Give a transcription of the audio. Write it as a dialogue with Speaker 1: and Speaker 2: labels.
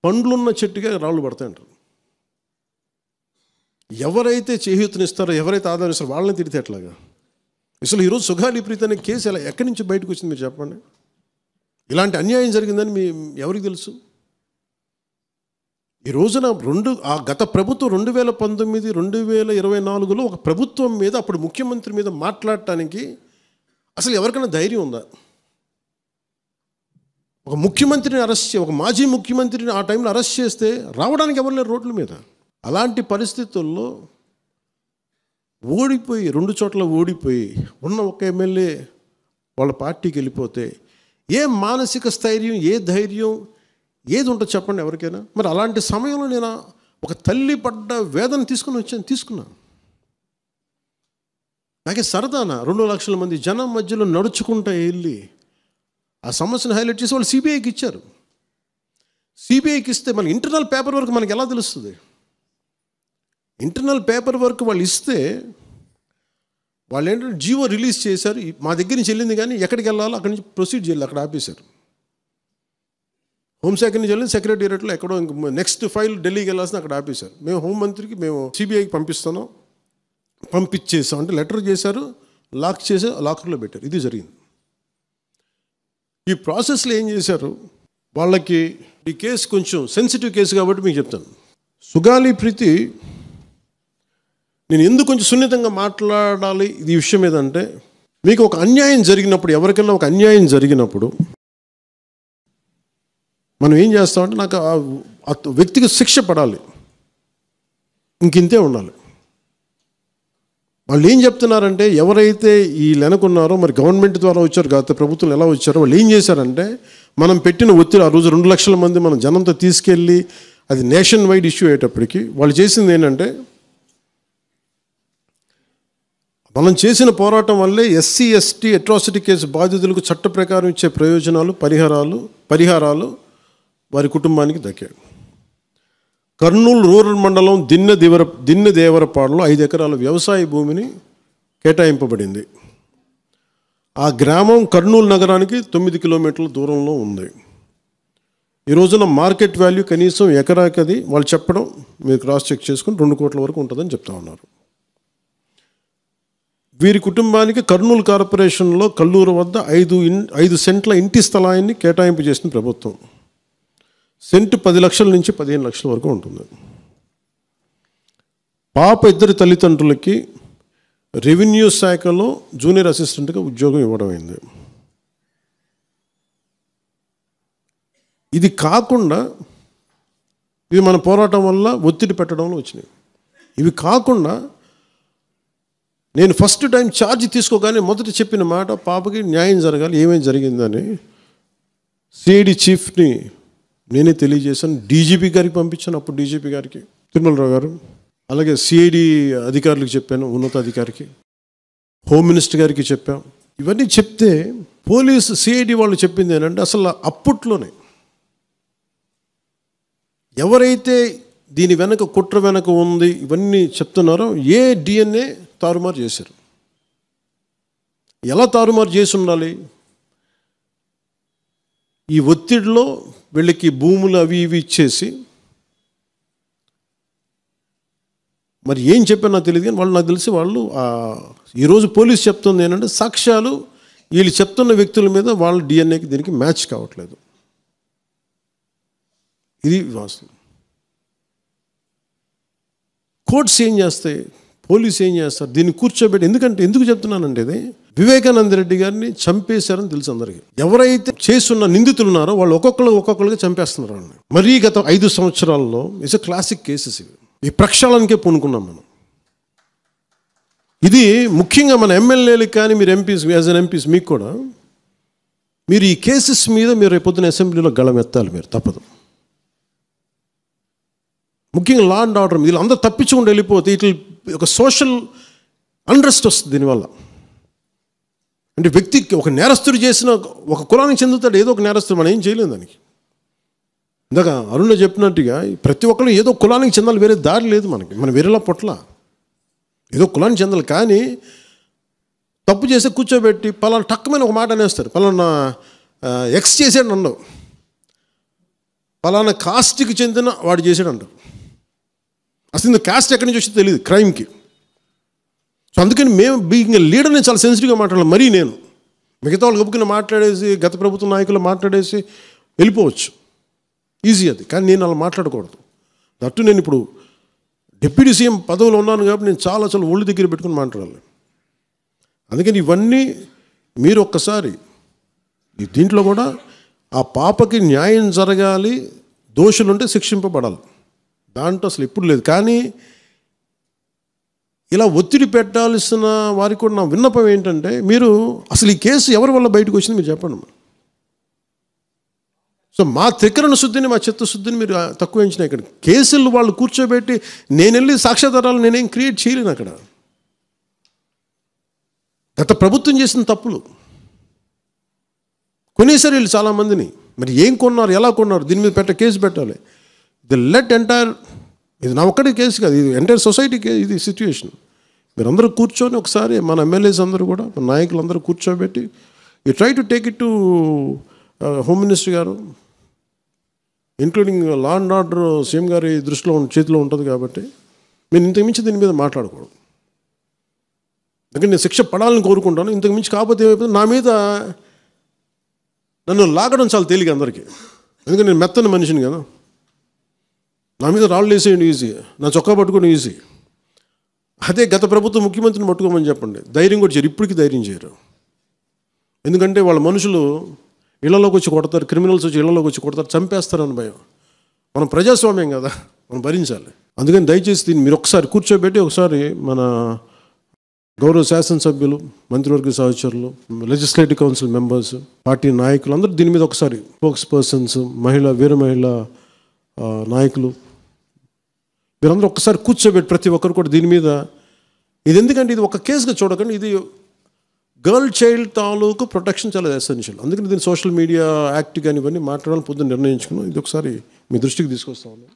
Speaker 1: పండ్లున్న చెట్టుగా రాళ్ళు పడతాయంటారు. ఎవరైతే చేయూతనిస్తారో, ఎవరైతే ఆదరిస్తారో వాళ్ళని తిడితే ఎట్లాగా? అసలు ఈరోజు సుగాలి ప్రీతి అనే కేసు ఎలా ఎక్కడి నుంచి బయటకు వచ్చింది మీరు చెప్పండి? ఇలాంటి అన్యాయం జరిగిందని ఎవరికి తెలుసు? ఈ రోజున గత ప్రభుత్వం 2019, 2024లో ఒక ప్రభుత్వం మీద, అప్పుడు ముఖ్యమంత్రి మీద మాట్లాడటానికి అసలు ఎవరికైనా ధైర్యం ఉందా? ఒక ముఖ్యమంత్రిని అరెస్ట్ ఒక మాజీ ముఖ్యమంత్రిని ఆ టైంలో అరెస్ట్ చేస్తే రావడానికి ఎవరు లేరు రోడ్ల మీద. అలాంటి పరిస్థితుల్లో ఓడిపోయి 2 చోట్ల ఓడిపోయి ఉన్న ఒక ఎమ్మెల్యే వాళ్ళ పార్టీకి వెళ్ళిపోతే ఏ మానసిక స్థైర్యం, ఏ ధైర్యం, ఏది ఉంటుంది చెప్పండి ఎవరికైనా? మరి అలాంటి సమయంలో నేను ఒక తల్లి పడ్డ వేదన తీసుకున్నా. నాకే సరదాన 2 లక్షల మంది జనం మధ్యలో నడుచుకుంటూ వెళ్ళి ఆ సమస్యను హైలైట్ చేసి వాళ్ళు సిబిఐకి ఇచ్చారు. సిబిఐకి ఇస్తే మన ఇంటర్నల్ పేపర్ వర్క్ మనకి ఎలా తెలుస్తుంది? ఇంటర్నల్ పేపర్ వర్క్ వాళ్ళు ఇస్తే వాళ్ళు ఏంటంటే జీవో రిలీజ్ చేశారు. మా దగ్గర నుంచి వెళ్ళింది కానీ ఎక్కడికి వెళ్ళాలో అక్కడి నుంచి ప్రొసీడ్ చేయాలి, అక్కడ ఆపేశారు. హోంశాఖ నుంచి వెళ్ళింది సెక్రటేరియట్లో ఎక్కడో నెక్స్ట్ ఫైల్ ఢిల్లీకి వెళ్ళాల్సిన అక్కడ ఆపేశారు. మేము హోంమంత్రికి మేము సిబిఐకి పంపించేసాం అంటే లెటర్ చేశారు, లాక్ చేసి లాకర్లో పెట్టారు. ఇది జరిగింది. ఈ ప్రాసెస్లో ఏం చేశారు, వాళ్ళకి ఈ కేసు కొంచెం సెన్సిటివ్ కేసు కాబట్టి మీకు చెప్తాను. సుగాలి ప్రీతి నేను ఎందుకు కొంచెం సున్నితంగా మాట్లాడాలి ఈ విషయం ఏదంటే, మీకు ఒక అన్యాయం జరిగినప్పుడు, ఎవరికైనా ఒక అన్యాయం జరిగినప్పుడు మనం ఏం చేస్తామంటే నాకు ఆ వ్యక్తికి శిక్ష పడాలి, ఇంకింతే ఉండాలి. వాళ్ళు ఏం చెప్తున్నారంటే, ఎవరైతే ఈ వెనకున్నారో మరి గవర్నమెంట్ ద్వారా వచ్చారు, గత ప్రభుత్వం ఎలా వచ్చారో వాళ్ళు ఏం చేశారంటే, మనం పెట్టిన ఒత్తిడి ఆ రోజు 2 లక్షల మంది మనం జనంతో తీసుకెళ్ళి అది నేషన్ వైడ్ ఇష్యూ అయ్యేటప్పటికి వాళ్ళు చేసింది ఏంటంటే, మనం చేసిన పోరాటం వల్లే ఎస్సీ ఎస్టీ అట్రాసిటీ కేసు బాధితులకు చట్ట ప్రకారం ఇచ్చే ప్రయోజనాలు, పరిహారాలు వారి కుటుంబానికి దక్కాయి. కర్నూలు రూరల్ మండలం దిన్నెదేవరపాడులో 5 ఎకరాల వ్యవసాయ భూమిని కేటాయింపబడింది. ఆ గ్రామం కర్నూలు నగరానికి 9 కిలోమీటర్ల దూరంలో ఉంది. ఈ రోజున మార్కెట్ వాల్యూ కనీసం ఎకరాకది వాళ్ళు చెప్పడం మీరు క్రాస్ చెక్ చేసుకుని 2 కోట్ల వరకు ఉంటుందని చెప్తా ఉన్నారు. వీరి కుటుంబానికి కర్నూలు కార్పొరేషన్లో కల్లూరు వద్ద 5 సెంట్ల ఇంటి స్థలాన్ని కేటాయింపు చేసిన ప్రభుత్వం. సెంటు 10 లక్షల నుంచి 15 లక్షల వరకు ఉంటుంది. పాప 2 తల్లిదండ్రులకి రెవెన్యూ శాఖలో జూనియర్ అసిస్టెంట్గా ఉద్యోగం ఇవ్వడం అయింది. ఇది కాకుండా ఇది మన పోరాటం వల్ల ఒత్తిడి పెట్టడంలో వచ్చినాయి. ఇవి కాకుండా నేను ఫస్ట్ టైం ఛార్జ్ తీసుకోగానే మొదట చెప్పిన మాట, పాపకి న్యాయం జరగాలి, ఏమేమి జరిగిందని సిఐడి చీఫ్ని నేనే తెలియజేశాను. డీజీపీ గారికి పంపించాను, అప్పుడు డీజీపీ గారికి తిరుమలరావు గారు, అలాగే సిఐడి అధికారులకు చెప్పాను, ఉన్నతాధికారికి, హోమ్ మినిస్టర్ గారికి చెప్పాం. ఇవన్నీ చెప్తే పోలీసు సిఐడి వాళ్ళు చెప్పింది ఏంటంటే, అసలు అప్పట్లోనే ఎవరైతే దీని వెనక కుట్ర వెనక ఉంది ఇవన్నీ చెప్తున్నారో ఏ డిఎన్ఏ తారుమారు చేశారు. ఎలా తారుమారు చేసి ఉండాలి? ఈ ఒత్తిడిలో వీళ్ళకి భూములు అవి ఇవి ఇచ్చేసి, మరి ఏం చెప్పారు నాకు తెలియదు కానీ నాకు తెలిసి వాళ్ళు ఈరోజు పోలీసు చెప్తుంది ఏంటంటే, సాక్ష్యాలు వీళ్ళు చెప్తున్న వ్యక్తుల మీద వాళ్ళ డిఎన్ఏకి దీనికి మ్యాచ్ కావట్లేదు. ఇది వాస్తవం. కోర్ట్స్ ఏం చేస్తాయి, పోలీసు ఏం చేస్తారు, దీన్ని కూర్చోబెట్టి. ఎందుకు చెప్తున్నానంటే, ఇది వివేకానంద రెడ్డి గారిని చంపేశారని తెలుసు అందరికీ. ఎవరైతే చేస్తున్న నిందితులు ఉన్నారో వాళ్ళు ఒక్కొక్కరుగా చంపేస్తున్నారు వాళ్ళని. మరీ గత 5 సంవత్సరాల్లో ఇట్స్ క్లాసిక్ కేసెస్ ఇవి. ఈ ప్రక్షాళనకే పూనుకున్నాం మనం. ఇది ముఖ్యంగా మన ఎమ్మెల్యేలకు కానీ, మీరు ఎంపీస్, యాజ్ అన్ ఎంపీస్ మీకు కూడా, మీరు ఈ కేసెస్ మీద మీరు రేపొద్దున అసెంబ్లీలో గళం ఎత్తాలి, మీరు తప్పదు. ముఖ్యంగా లా అండ్ ఆర్డర్ వీళ్ళు అందరూ తప్పించుకుంటూ వెళ్ళిపోతే ఇట్లా ఒక సోషల్ అన్రెస్ట్ వస్తుంది దీనివల్ల. అంటే వ్యక్తికి ఒక నేరస్తుడు చేసిన ఒక కులానికి చెందుతాడు, ఏదో ఒక నేరస్తుడు, మనం ఏం చేయలేము దానికి. ఇందాక అరుణ చెప్పినట్టుగా ప్రతి ఒక్కరు ఏదో కులానికి చెందాలి, వేరే దారి లేదు మనకి. మనం వేరేలా పొట్ల ఏదో కులానికి చెందాలి. కానీ తప్పు చేస్తే కూర్చోబెట్టి పలానా టక్కుమైన ఒక మాట అనేస్తారు, పలానా ఎక్స్ చేసాడు నన్ను. ఫలానా కాస్ట్కి చెందిన వాడు చేశాడంట. అసలు ఇంత కాస్ట్ ఎక్కడి నుంచి వచ్చిందో తెలియదు క్రైమ్కి. సో అందుకని మేము బీయింగ్ లీడర్ నేను చాలా సెన్సిటివ్గా మాట్లాడాలి. మరీ నేను మిగతా వాళ్ళు గబుక్కున మాట్లాడేసి గత ప్రభుత్వ నాయకులు మాట్లాడేసి వెళ్ళిపోవచ్చు, ఈజీ అది. కానీ నేను అలా మాట్లాడకూడదు. దట్టు నేను ఇప్పుడు డిప్యూటీ సీఎం పదవిలో ఉన్నాను కాబట్టి నేను చాలా ఒళ్ళు దగ్గర పెట్టుకుని మాట్లాడాలి. అందుకని ఇవన్నీ మీరు ఒక్కసారి దీంట్లో కూడా ఆ పాపకి న్యాయం జరగాలి, దోషులుంటే శిక్షింపబడాలి, దాంట్లో అసలు ఎప్పుడు లేదు. కానీ ఇలా ఒత్తిడి పెట్టాల్సిన వారికి కూడా నా విన్నపం ఏంటంటే, మీరు అసలు ఈ కేసు ఎవరి వల్ల బయటకు వచ్చింది మీరు చెప్పండి. సో మా త్రికరణ శుద్ధిని, మా చిత్తశుద్ధిని మీరు తక్కువ ఎంచిన. ఇక్కడ కేసులు వాళ్ళు కూర్చోబెట్టి నేను వెళ్ళి సాక్ష్యాధారాలు నేనేం క్రియేట్ చేయలేను. అక్కడ గత ప్రభుత్వం చేసిన తప్పులు కొనేసారి వీళ్ళు చాలామందిని. మరి ఏం కొన్నారు, ఎలా కొన్నారు, దీని మీద కేసు పెట్టాలి. ది లెట్ ఎంటైర్, ఇది నా ఒక్కటి కేసు కాదు, ఇది ఎంటైర్ సొసైటీకి ఇది సిచ్యువేషన్. మీరందరూ కూర్చొని ఒకసారి మన ఎమ్మెల్యేస్ అందరూ కూడా, మన నాయకులందరూ కూర్చోబెట్టి you try to take it to home minister గారు, including law and order CM గారి దృష్టిలో చేతిలో ఉంటుంది కాబట్టి నేను ఇంతకుమించి దీని మీద మాట్లాడకూడదు. అందుకని నేను శిక్ష పడాలని కోరుకుంటాను. ఇంతకుమించి కాకపోతే ఏమైపోతుంది, నా మీద నన్ను లాగడం చాలా తేలిక అందరికీ. ఎందుకంటే నేను మెత్తని మనిషిని కదా, నా మీద రాళ్ళు వేసేయండి ఈజీ, నా చొక్కా పట్టుకొని ఈజీ. అదే గత ప్రభుత్వం ముఖ్యమంత్రిని పట్టుకోమని చెప్పండి, ధైర్యం కూడా చేయరు, ఇప్పటికీ ధైర్యం చేయరు. ఎందుకంటే వాళ్ళ మనుషులు ఇళ్లలోకి వచ్చి కొడతారు, క్రిమినల్స్ వచ్చి ఇళ్లలోకి వచ్చి కొడతారు, చంపేస్తారని భయం. మనం ప్రజాస్వామ్యం కదా, మనం భరించాలి. అందుకని దయచేసి దీన్ని మీరు ఒకసారి కూర్చోబెట్టి ఒకసారి మన గౌరవ శాసనసభ్యులు, మంత్రివర్గ సహచరులు, లెజిస్లేటివ్ కౌన్సిల్ మెంబర్స్, పార్టీ నాయకులు అందరూ దీని మీద ఒకసారి, స్పోక్స్ పర్సన్స్, వీర మహిళా నాయకులు, వీరందరూ ఒక్కసారి కూర్చోబెట్టి ప్రతి ఒక్కరు కూడా దీని మీద, ఇది ఎందుకంటే ఇది ఒక కేసుగా చూడకండి, ఇది గర్ల్ చైల్డ్ తాలూకు ప్రొటెక్షన్ చాలా ఎసెన్షియల్. అందుకని దీన్ని సోషల్ మీడియా యాక్ట్ కానీ ఇవన్నీ మాట్లాడాలని పొద్దున్న నిర్ణయించుకున్నాం. ఇది ఒకసారి మీ దృష్టికి తీసుకొస్తాను.